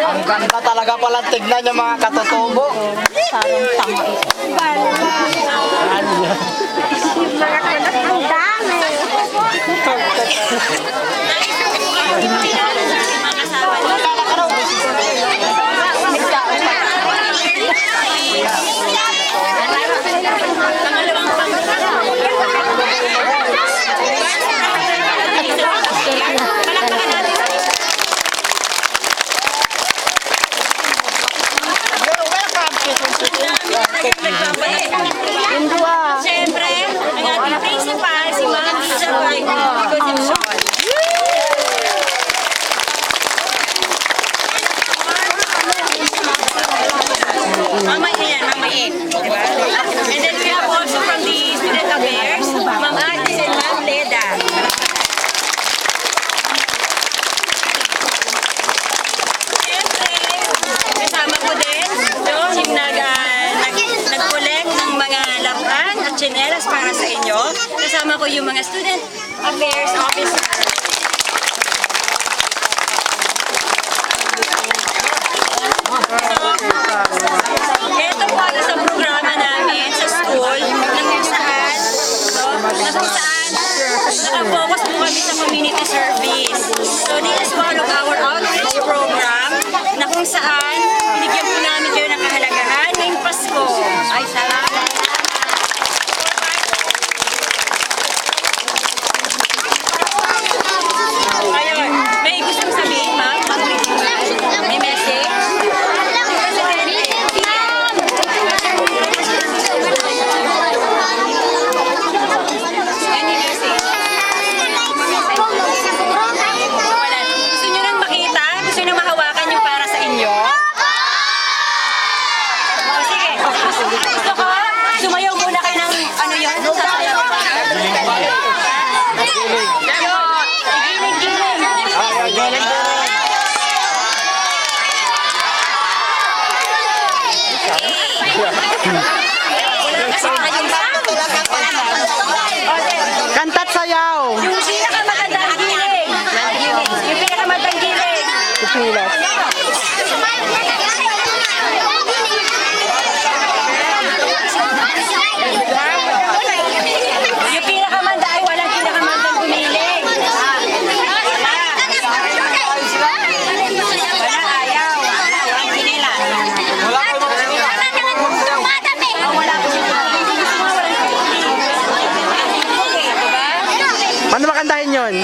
Ang ganda talaga palang tignan yung mga katutubo. Sarang tanga ito. Ang dami. Siyempre, ang ating principal, si Ma'am Isabel Concepcion. Mamaya yan, mamaya. Diba? And then we have also from the Student Affairs, Ma'am Agnes and Ma'am Leda. Siyempre, kasama ko din yung nag-collect ng mga laruan at tsinelas para sa inyo. Kasama ko yung mga Student Affairs Officer. Ito po ang isang programa namin sa school na kung saan naka-focus po kami sa community service. So this is one of our outreach program na kung saan binigyan po namin kayo ng kahalagahan ngayong Pasko. Ay, salamat! Ayun, may gusto mong sabihin, ma'am? May message? Any message? Wala. Gusto nyo nang makita? Gusto nyo mahawakan yung para sa inyo? O sige. Gusto ko, sumayaw muna kayo ng ano yun? Sasayaw ba? Kanta't sayaw. Yung pinakamagandang giling. Yung pinakamagandang giling. Pupilas. Yung pinakamanda ay walang pinakamandang gumiling. Wala, ayaw. Walang ginila. Wala ko siya. Okay, diba? Paano makantahin yun?